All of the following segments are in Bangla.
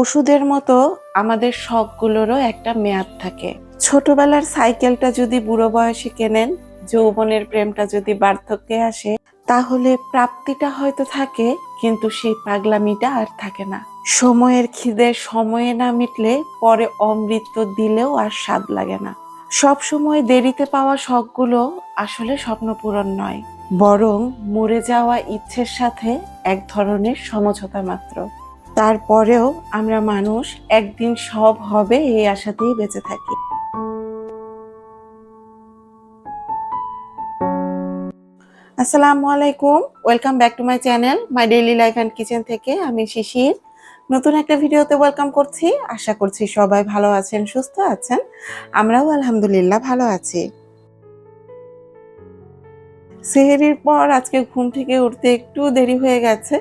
ওষুধের মতো আমাদের শখগুলোরও একটা মেয়াদ থাকে। ছোটবেলার সাইকেলটা যদি বুড়ো বয়সে কেনেন, যৌবনের প্রেমটা যদি বার্ধক্যে আসে, তাহলে প্রাপ্তিটা হয়তো থাকে, কিন্তু সেই পাগলামিটা আর থাকে না। সময়ের খিদে সময়ে না মিটলে পরে অমৃত দিলেও আর স্বাদ লাগে না। সব সময় দেরিতে পাওয়া শখগুলো আসলে স্বপ্ন পূরণ নয়, বরং মরে যাওয়া ইচ্ছের সাথে এক ধরনের সমঝোতা মাত্র। তারপরেও আমরা মানুষ, একদিন সব হবে এই আশাতেই বেঁচে থাকি। আসসালামু আলাইকুম, welcome back to my channel my daily life and kitchen থেকে আমি শিশির নতুন একটা ভিডিওতে ওয়েলকাম করছি। আশা করছি সবাই ভালো আছেন, সুস্থ আছেন। আমরাও আলহামদুলিল্লাহ ভালো আছি। সেহরির পর আজকে ঘুম থেকে উঠতে একটু দেরি হয়ে গেছে।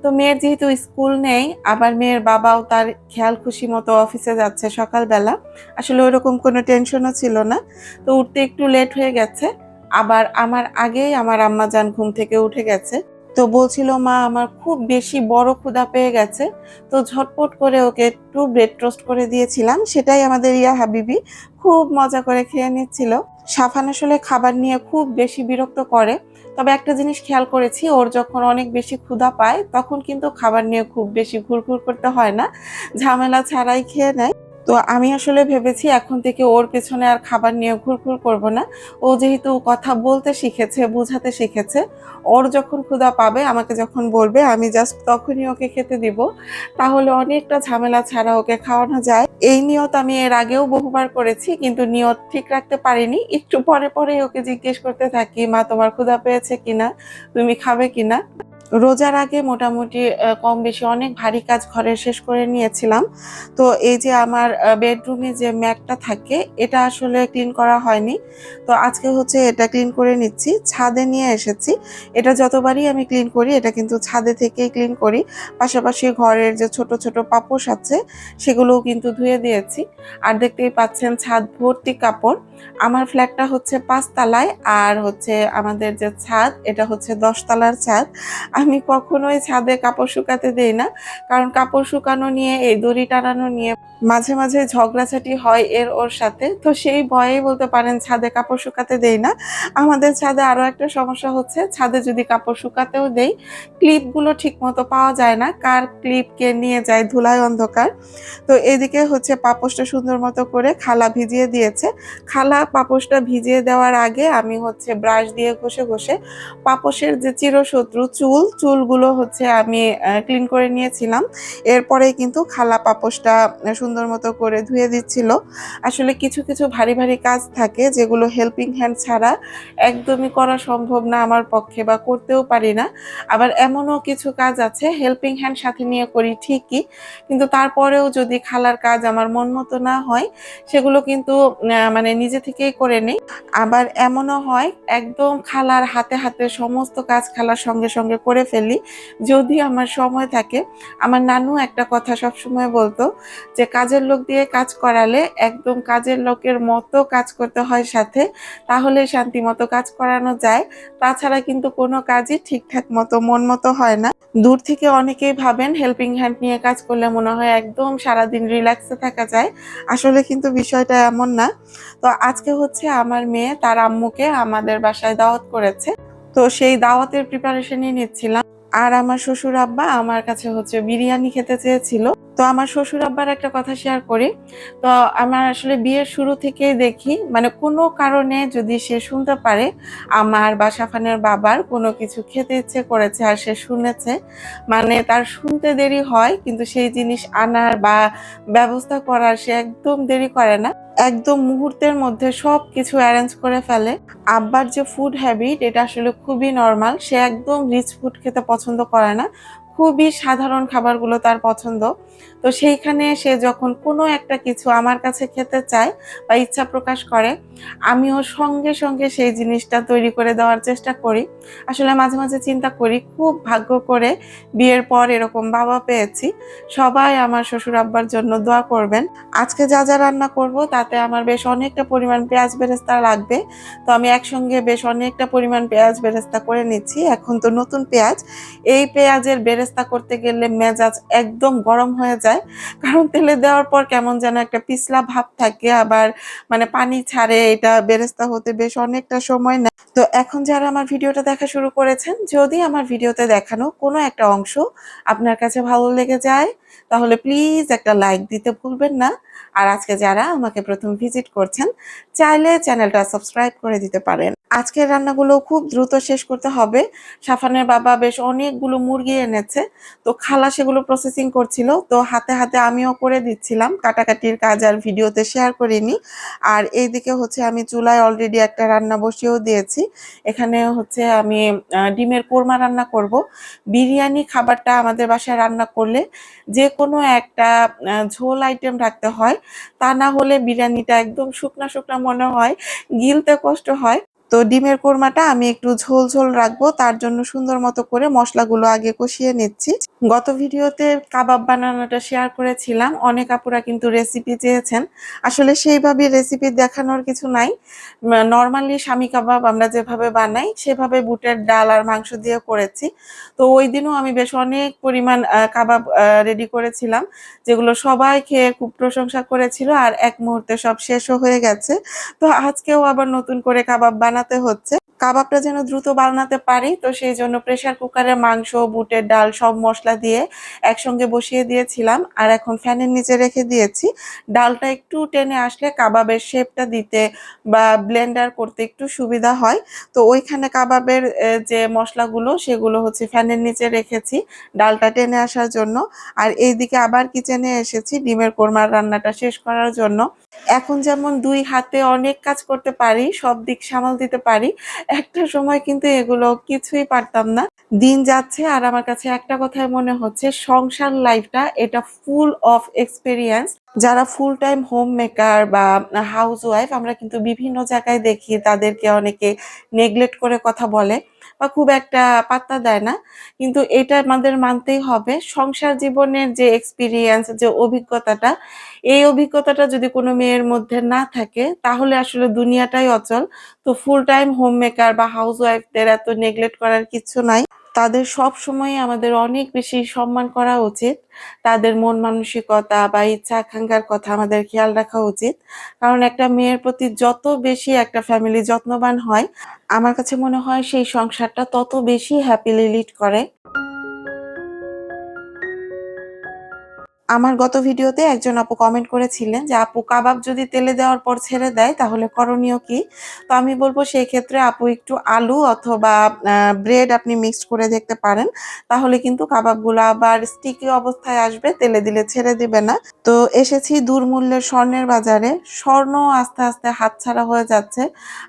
তো মেয়ের যেহেতু স্কুল নেই, আবার মেয়ের বাবাও তার খেয়াল খুশি মতো অফিসে যাচ্ছে সকালবেলা, আসলে ওইরকম কোনো টেনশনও ছিল না। তো উঠতে একটু লেট হয়ে গেছে। আবার আমার আগেই আমার আম্মাজান ঘুম থেকে উঠে গেছে। তো বলছিল, মা আমার খুব বেশি বড় ক্ষুধা পেয়ে গেছে। তো ঝটপট করে ওকে একটু ব্রেড টোস্ট করে দিয়েছিলাম, সেটাই আমাদের ইয়া হাবিবি খুব মজা করে খেয়ে নিচ্ছিল। সাফান আসলে খাবার নিয়ে খুব বেশি বিরক্ত করে, তবে একটা জিনিস খেয়াল করেছি, ওর যখন অনেক বেশি ক্ষুধা পায় তখন কিন্তু খাবার নিয়ে খুব বেশি ঘুরঘুর করতে হয় না, ঝামেলা ছাড়াই খেয়ে নেয়। তো আমি আসলে ভেবেছি এখন থেকে ওর পেছনে আর খাবার নিয়ে ঘুরঘুর করব না। ও যেহেতু কথা বলতে শিখেছে, বোঝাতে শিখেছে, ওর যখন ক্ষুধা পাবে আমাকে যখন বলবে আমি জাস্ট তখনই ওকে খেতে দিব, তাহলে অনেকটা ঝামেলা ছাড়া ওকে খাওয়ানো যায়। এই নিয়ত আমি এর আগেও বহুবার করেছি, কিন্তু নিয়ত ঠিক রাখতে পারিনি। একটু পরে পরে ওকে জিজ্ঞেস করতে থাকি, মা তোমার ক্ষুধা পেয়েছে কিনা, তুমি খাবে কিনা। রোজার আগে মোটামুটি কম বেশি অনেক ভারী কাজ ঘরে শেষ করে নিয়েছিলাম। তো এই যে আমার বেডরুমে যে ম্যাটটা থাকে, এটা আসলে ক্লিন করা হয়নি। তো আজকে হচ্ছে এটা ক্লিন করে নিচ্ছি, ছাদে নিয়ে এসেছি। এটা যতবারই আমি ক্লিন করি, এটা কিন্তু ছাদে থেকেই ক্লিন করি। পাশাপাশি ঘরের যে ছোট ছোট পাপোশ আছে, সেগুলোও কিন্তু ধুয়ে দিয়েছি। আর দেখতেই পাচ্ছেন ছাদ ভর্তি কাপড়। আমার ফ্ল্যাটটা হচ্ছে 5 তলায়, আর হচ্ছে আমাদের যে ছাদ, এটা হচ্ছে 10 তলার ছাদ। আমি কখনোই ছাদে কাপড় শুকাতে দেই না, কারণ কাপড় শুকানো নিয়ে, এই দড়ি টানানো নিয়ে মাঝে মাঝে ঝগড়াঝাটি হয় এর ওর সাথে। তো সেই ভয়েই বলতে পারেন ছাদে কাপড় শুকাতে দেই না। আমাদের ছাদে আরো একটা সমস্যা হচ্ছে, ছাদে যদি কাপড় শুকাতেও দেই, ক্লিপগুলো ঠিক মতো পাওয়া যায় না, কার ক্লিপ কে নিয়ে যায় ধুলায় অন্ধকার। তো এদিকে হচ্ছে পাপোশটা সুন্দর মতো করে খালা ভিজিয়ে দিয়েছে। খালা পাপোশটা ভিজিয়ে দেওয়ার আগে আমি হচ্ছে ব্রাশ দিয়ে ঘষে ঘষে পাপোশের যে চিরশত্রু চুলগুলো হচ্ছে আমি ক্লিন করে নিয়েছিলাম। এরপরেই কিন্তু খালা পাপোশটা সুন্দর মতো করে ধুয়ে দিচ্ছিল। আসলে কিছু কিছু ভারী ভারী কাজ থাকে যেগুলো হেল্পিং হ্যান্ড ছাড়া একদমই করা সম্ভব না আমার পক্ষে, বা করতেও পারি না। আবার এমনও কিছু কাজ আছে হেল্পিং হ্যান্ড সাথে নিয়ে করি ঠিকই, কিন্তু তারপরেও যদি খালার কাজ আমার মন মতো না হয়, সেগুলো কিন্তু মানে নিজে থেকেই করে নেই। আবার এমনও হয় একদম খালার হাতে হাতে সমস্ত কাজ খালার সঙ্গে সঙ্গে করে ফেলি, যদি আমার সময় থাকে। আমার নানু একটা কথা সবসময় বলতো, যে কাজের লোক দিয়ে কাজ করালে একদম কাজের লোকের মতো কাজ করতে হয় সাথে, তাহলে শান্তি মতো কাজ করানো যায়। তাছাড়া কিন্তু কোনো কাজই ঠিকঠাক মতো মন মতো হয় না। দূর থেকে অনেকেই ভাবেন হেল্পিং হ্যান্ড নিয়ে কাজ করলে মনে হয় একদম সারাদিন রিল্যাক্সে থাকা যায়, আসলে কিন্তু বিষয়টা এমন না। তো আজকে হচ্ছে আমার মেয়ে তার আম্মুকে আমাদের বাসায় দাওয়াত করেছে। তো সেই দাওয়াতের প্রিপারেশনই নিচ্ছিলাম। আর আমার শ্বশুর আব্বা আমার কাছে হচ্ছে বিরিয়ানি খেতে চেয়েছিল। তো আমার শ্বশুর আব্বার একটা কথা শেয়ার করি। তো আমার আসলে বিয়ের শুরু থেকেই দেখি, মানে কোনো কারণে যদি সে শুনতে পারে আমার বা সাফানের বাবার কোনো কিছু খেতে ইচ্ছে করেছে আর সে শুনেছে, মানে তার শুনতে দেরি হয় কিন্তু সেই জিনিস আনার বা ব্যবস্থা করার সে একদম দেরি করে না, একদম মুহূর্তের মধ্যে সবকিছু অ্যারেঞ্জ করে ফেলে। আব্বার যে ফুড হ্যাবিট, এটা আসলে খুবই নরমাল। সে একদম রিচ ফুড খেতে পছন্দ করে না, খুবই সাধারণ খাবারগুলো তার পছন্দ। তো সেইখানে সে যখন কোনো একটা কিছু আমার কাছে খেতে চায় বা ইচ্ছা প্রকাশ করে, আমিও সঙ্গে সঙ্গে সেই জিনিসটা তৈরি করে দেওয়ার চেষ্টা করি। আসলে মাঝে মাঝে চিন্তা করি, খুব ভাগ্য করে বিয়ের পর এরকম বাবা পেয়েছি। সবাই আমার শ্বশুর আব্বার জন্য দোয়া করবেন। আজকে যা যা রান্না করব তাতে আমার বেশ অনেকটা পরিমাণ পেঁয়াজ বেরেস্তা লাগবে। তো আমি একসঙ্গে বেশ অনেকটা পরিমাণ পেঁয়াজ বেরেস্তা করে নিচ্ছি। এখন তো নতুন পেঁয়াজ, এই পেঁয়াজের বেরেস্তা বেরেস্তা করতে গেলে মেজাজ একদম গরম হয়ে যায়, কারণ তেলে দেওয়ার পর কেমন যেন একটা পিছলা ভাব থাকে, আবার মানে পানি ছাড়ে, এটা বেরেস্তা হতে বেশ অনেকটা সময় নেয়। তো এখন যারা আমার ভিডিওটা দেখা শুরু করেছেন, যদি আমার ভিডিওতে দেখানো কোনো একটা অংশ আপনার কাছে ভালো লেগে যায় তাহলে প্লিজ একটা লাইক দিতে ভুলবেন না। আর আজকে যারা আমাকে প্রথম ভিজিট করছেন, চাইলে চ্যানেলটা সাবস্ক্রাইব করে দিতে পারেন। আজকের রান্নাগুলো খুব দ্রুত শেষ করতে হবে। সাফানের বাবা বেশ অনেকগুলো মুরগি এনেছে, তো খালা সেগুলো প্রসেসিং করছিল, তো হাতে হাতে আমিও করে দিচ্ছিলাম, কাটাকাটির কাজ আর ভিডিওতে শেয়ার করিনি। আর এইদিকে হচ্ছে আমি চুলায় অলরেডি একটা রান্না বসিয়েও দিয়েছি। এখানে হচ্ছে আমি ডিমের কোরমা রান্না করব। বিরিয়ানি খাবারটা আমাদের বাসায় রান্না করলে যে কোনো একটা ঝোল আইটেম রাখতে হয়, তা না হলে বিরিয়ানিটা একদম শুকনা শুকনা মনে হয়, গিলতে কষ্ট হয়। তো ডিমের কোরমাটা আমি একটু ঝোল ঝোল রাখবো, তার জন্য সুন্দর মতো করে মশলাগুলো আগে কষিয়ে নিচ্ছি। গত ভিডিওতে কাবাব বানানোটা শেয়ার করেছিলাম, অনেক আপুরা কিন্তু রেসিপি চেয়েছেন। আসলে সেইভাবে রেসিপি দেখানোর কিছু নাই, নর্মালি স্বামী কাবাব আমরা যেভাবে বানাই সেভাবে বুটের ডাল আর মাংস দিয়ে করেছি। তো ওই দিনও আমি বেশ অনেক পরিমাণ কাবাব রেডি করেছিলাম, যেগুলো সবাই খেয়ে খুব প্রশংসা করেছিল, আর এক মুহূর্তে সব শেষও হয়ে গেছে। তো আজকেও আবার নতুন করে কাবাব বানাতে হচ্ছে। কাবাবটা যেন দ্রুত বানাতে পারি, তো সেই জন্য প্রেসার কুকারে মাংস, বুটের ডাল সব মশলা দিয়ে একসঙ্গে বসিয়ে দিয়েছিলাম, আর এখন ফ্যানের নিচে রেখে দিয়েছি। ডালটা একটু টেনে আসলে কাবাবের শেপটা দিতে বা ব্লেন্ডার করতে একটু সুবিধা হয়। তো ওইখানে কাবাবের যে মশলাগুলো সেগুলো হচ্ছে ফ্যানের নিচে রেখেছি ডালটা টেনে আসার জন্য। আর এইদিকে আবার কিচেনে এসেছি ডিমের কোরমার রান্নাটা শেষ করার জন্য। এখন যেমন দুই হাতে অনেক কাজ করতে পারি, সব দিক সামাল দিতে পারি, একটা সময় কিন্তু এগুলো কিছুই পারতাম না। দিন যাচ্ছে আর আমার কাছে একটা কথাই মনে হচ্ছে, সংসার লাইফটা এটা ফুল অফ এক্সপেরিয়েন্স। যারা ফুল টাইম হোম মেকার বা হাউস ওয়াইফ, আমরা কিন্তু বিভিন্ন জায়গায় দেখি তাদেরকে অনেকে নেগলেক্ট করে কথা বলে বা খুব একটা পাত্তা দেয় না, কিন্তু এটা আমাদের মানতেই হবে। সংসার জীবনের যে এক্সপিরিয়েন্স, যে অভিজ্ঞতাটা, এই অভিজ্ঞতাটা যদি কোনো মেয়ের মধ্যে না থাকে তাহলে আসলে দুনিয়াটাই অচল। তো ফুল টাইম হোম মেকার বা হাউস ওয়াইফদের এত নেগলেক্ট করার কিছু নাই, তাদের সব সময় আমাদের অনেক বেশি সম্মান করা উচিত। তাদের মন মানসিকতা বা ইচ্ছা আকাঙ্ক্ষার কথা আমাদের খেয়াল রাখা উচিত, কারণ একটা মেয়ের প্রতি যত বেশি একটা ফ্যামিলি যত্নবান হয়, আমার কাছে মনে হয় সেই সংসারটা তত বেশি হ্যাপিলি লিড করে। আমার গত ভিডিওতে একজন আপু কমেন্ট করেছিলেন যে আপু, কাবাব যদি তেলে দেওয়ার পর ছেড়ে দেয় তাহলে করণীয় কি? তো আমি বলবো সেই ক্ষেত্রে আপু একটু আলু অথবা ব্রেড আপনি মিক্সড করে দেখতে পারেন, তাহলে কিন্তু কাবাবগুলো আবার স্টিকি অবস্থায় আসবে, তেলে দিলে ছেড়ে দিবে না। তো এসেছি দুর্মূল্যের স্বর্ণের বাজারে। স্বর্ণ আস্তে আস্তে হাতছাড়া হয়ে যাচ্ছে,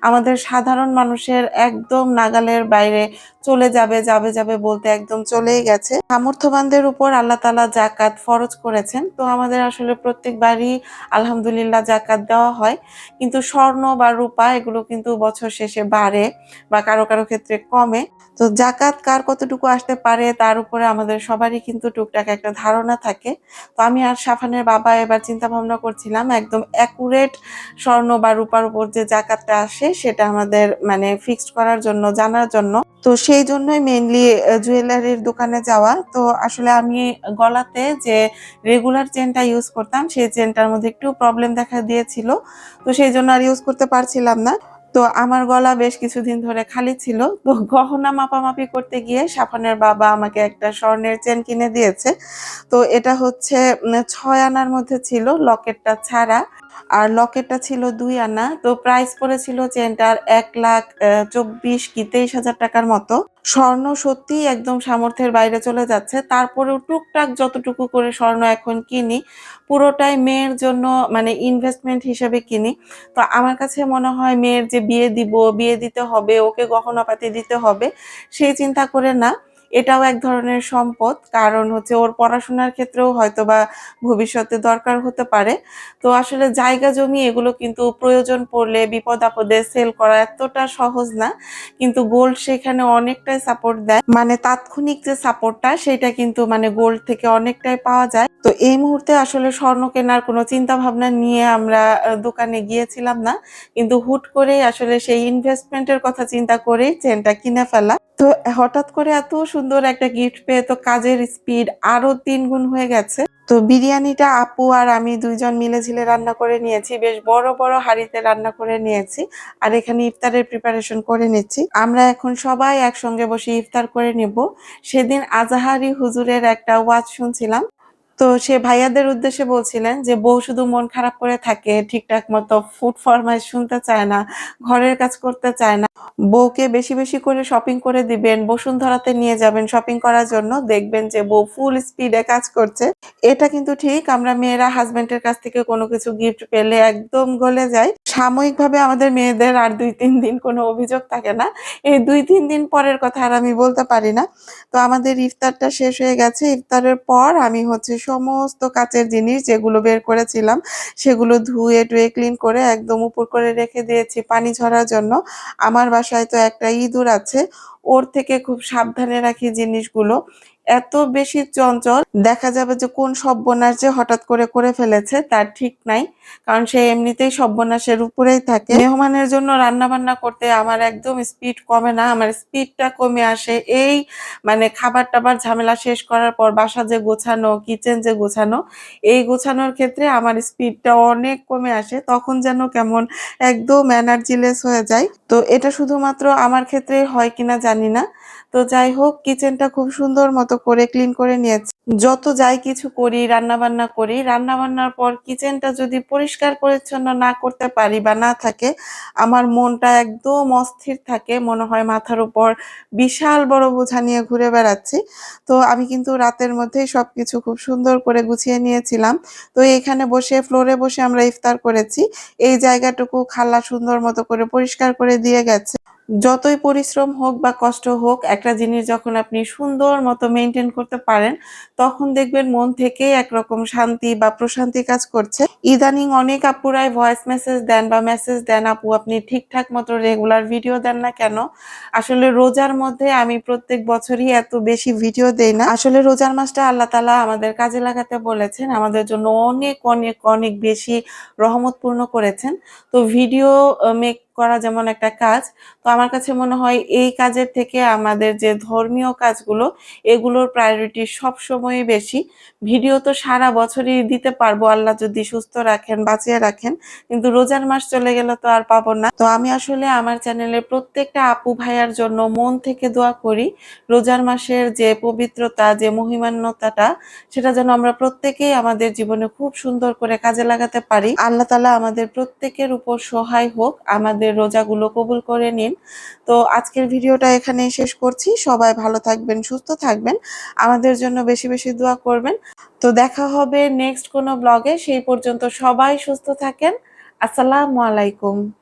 আমাদের সাধারণ মানুষের একদম নাগালের বাইরে চলে যাবে, যাবে যাবে বলতে একদম চলেই গেছে। সামর্থ্যবানদের উপর আল্লাহ তাআলা যাকাত ফরজ করেছেন, তো আমাদের আসলে প্রত্যেকবারই আলহামদুলিল্লাহ যাকাত দেওয়া হয়। কিন্তু স্বর্ণ বা রূপা এগুলো কিন্তু বছর শেষে বাড়ে বা কারো কারো ক্ষেত্রে কমে। তো যাকাত কার কতটুকু আসতে পারে তার উপরে আমাদের সবারই কিন্তু টুকটাক একটা ধারণা থাকে। তো আমি আর সাফানের বাবা এবার চিন্তা ভাবনা করছিলাম একদম অ্যাকুরেট স্বর্ণ বা রূপার উপর যে যাকাতটা আসে সেটা আমাদের মানে ফিক্সড করার জন্য, জানার জন্য। তো সেই জন্যই মেইনলি জুয়েলারির দোকানে যাওয়া। তো আসলে আমি গলাতে যে রেগুলার চেনটা ইউজ করতাম সেই চেনটার মধ্যে একটু প্রবলেম দেখা দিয়েছিল, তো সেই জন্য আর ইউজ করতে পারছিলাম না। তো আমার গলা বেশ কিছুদিন ধরে খালি ছিল, তো গহনা মাপামাপি করতে গিয়ে সাফানের বাবা আমাকে একটা স্বর্ণের চেন কিনে দিয়েছে। তো এটা হচ্ছে ৬ আনার মধ্যে ছিল লকেটটা ছাড়া, আর লকেটটা ছিল ২ আনা। তো প্রাইস পড়েছিল চেনটার ১,২৪,০০০ কি ২৩,০০০ টাকার মতো। স্বর্ণ সত্যিই একদম সামর্থ্যের বাইরে চলে যাচ্ছে, তারপরেও টুকটাক যতটুকু করে স্বর্ণ এখন কিনি পুরোটাই মেয়ের জন্য, মানে ইনভেস্টমেন্ট হিসেবে কিনি। তো আমার কাছে মনে হয় মেয়ের যে বিয়ে দিব, বিয়ে দিতে হবে, ওকে গহনাপাতি দিতে হবে, সেই চিন্তা করে না, এটাও এক ধরনের সম্পদ, কারণ হচ্ছে ওর পড়াশোনার ক্ষেত্রেও হয়তোবা ভবিষ্যতে দরকার হতে পারে। তো আসলে জায়গা জমি এগুলো কিন্তু প্রয়োজন পড়লে বিপদ আপদে সেল করা এতটা সহজ না, কিন্তু গোল্ড সেখানে অনেকটাই সাপোর্ট দেয়, মানে তাৎক্ষণিক যে সাপোর্টটা সেটা কিন্তু মানে গোল্ড থেকে অনেকটাই পাওয়া যায়। তো এই মুহূর্তে আসলে স্বর্ণ কেনার কোনো চিন্তা ভাবনা নিয়ে আমরা দোকানে গিয়েছিলাম না, কিন্তু হুট করে আসলে সেই ইনভেস্টমেন্টের কথা চিন্তা করেই চেনটা কিনে ফেলা। তো হঠাৎ করে এত সুন্দর একটা গিফট পেয়ে তো কাজের স্পিড আরো ৩ গুণ হয়ে গেছে। তো বিরিয়ানিটা আপু আর আমি ২ জন মিলে-ঝিলে রান্না করে নিয়েছি। বেশ বড়, বড় হাঁড়িতে রান্না করে নিয়েছি। আর এখানে ইফতারের প্রিপারেশন করে নিচ্ছি। আমরা এখন সবাই একসঙ্গে বসে ইফতার করে নিব। সেদিন আজাহারি হুজুরের একটা ওয়াজ শুনছিলাম। তো সে ভাইয়াদের উদ্দেশ্যে বলছিলেন যে বউ শুধু মন খারাপ করে থাকে, ঠিকঠাক মতো ফুড ফরমাইশ শুনতে চায় না, ঘরের কাজ করতে চায় না। বউকে বেশি, বেশি করে শপিং করে দিবেন, বসুন্ধরাতে নিয়ে যাবেন শপিং করার জন্য। দেখবেন যে বউ ফুল স্পিডে কাজ করছে। এটা কিন্তু ঠিক, আমরা মেয়েরা হাসব্যান্ডের কাছ থেকে কোনো কিছু গিফট পেলে একদম গলে যাই। সাময়িকভাবে আমাদের মেয়েদের আর ২-৩ দিন কোনো অভিযোগ থাকে না। এই ২-৩ দিন পরের কথা আর আমি বলতে পারি না। তো আমাদের ইফতারটা শেষ হয়ে গেছে। ইফতারের পর আমি হচ্ছে সমস্ত কাঁচের জিনিস যেগুলো বের করেছিলাম সেগুলো ধুয়ে-টুয়ে ক্লিন করে একদম উপর করে রেখে দিয়েছি পানি ঝরার জন্য। আমার বাসায় তো একটা ইঁদুর আছে। ওর থেকে খুব সাবধানে রাখি জিনিসগুলো। এত বেশি চঞ্চল, দেখা যাবে যে কোন সর্বনাশ যে হঠাৎ করে ফেলেছে তার ঠিক নাই। কারণ সে এমনিতেই সর্বনাশের উপরেই থাকে। মেহমানের জন্য রান্না-বান্না করতে আমার একদম স্পিড কমে না। আমার স্পিডটা কমে আসে এই মানে খাবার-টাবার ঝামেলা শেষ করার পর বাসা যে গোছানো, কিচেন যে গোছানো, এই গোছানোর ক্ষেত্রে আমার স্পিডটা অনেক কমে আসে। তখন যেন কেমন একদম এনার্জিলেস হয়ে যায়। তো এটা শুধুমাত্র আমার ক্ষেত্রেই হয় কিনা জানি না। তো যাই হোক, কিচেনটা খুব সুন্দর মতো করে ক্লিন করে নিয়েছি। যত যাই কিছু করি, রান্নাবান্না করি, রান্নাবান্নার পর কিচেনটা যদি পরিষ্কার পরিচ্ছন্ন না করতে পারি বা না থাকে, আমার মনটা একদম অস্থির থাকে। মনে হয় মাথার উপর বিশাল বড় বোঝা নিয়ে ঘুরে বেড়াচ্ছি। তো আমি কিন্তু রাতের মধ্যেই সবকিছু খুব সুন্দর করে গুছিয়ে নিয়েছিলাম। তো এখানে বসে ফ্লোরে বসে আমরা ইফতার করেছি। এই জায়গাটুকু খালা সুন্দর মতো করে পরিষ্কার করে দিয়ে গেছে। যতই পরিশ্রম হোক বা কষ্ট হোক, একটা জিনিস যখন আপনি সুন্দর মতো মেইনটেইন করতে পারেন, তখন দেখবেন মন থেকেই একরকম শান্তি বা প্রশান্তি কাজ করছে। ইদানিং অনেক আপুরাই ভয়েস মেসেজ দেন বা মেসেজ দেন, "আপু আপনি ঠিকঠাক মতো রেগুলার ভিডিও দেন না কেন?" আসলে রোজার মধ্যে আমি প্রত্যেক বছরই এত বেশি ভিডিও দেই না। আসলে রোজার মাসটা আল্লাহ তাআলা আমাদের কাজে লাগাতে বলেছেন। আমাদের জন্য অনেক, অনেক, অনেক বেশি রহমতপূর্ণ করেছেন। তো ভিডিও মেক করা যেমন একটা কাজ, তো আমার কাছে মনে হয় এই কাজের থেকে আমাদের যে ধর্মীয় কাজগুলো, এগুলোর প্রায়োরিটি সবসময়ই বেশি। ভিডিও তো সারা বছরই দিতে পারবো আল্লাহ যদি সুস্থ রাখেন, বাঁচিয়ে রাখেন। কিন্তু রোজার মাস চলে গেলে তো আর পাবো না। তো আমি আসলে আমার চ্যানেলের প্রত্যেকটা আপু ভাইয়ার জন্য মন থেকে দোয়া করি, রোজার মাসের যে পবিত্রতা, যে মহিমান্যতাটা, সেটা যেন আমরা প্রত্যেকেই আমাদের জীবনে খুব সুন্দর করে কাজে লাগাতে পারি। আল্লাহ তাআলা আমাদের প্রত্যেকের উপর সহায় হোক, আমাদের রোজাগুলো কবুল করে নিন। তো আজকের ভিডিওটা এখানেই শেষ করছি। সবাই ভালো থাকবেন, সুস্থ থাকবেন। আমাদের জন্য বেশি, বেশি দোয়া করবেন। তো দেখা হবে নেক্সট কোনো ব্লগে। সেই পর্যন্ত সবাই সুস্থ থাকেন। আসসালামু আলাইকুম।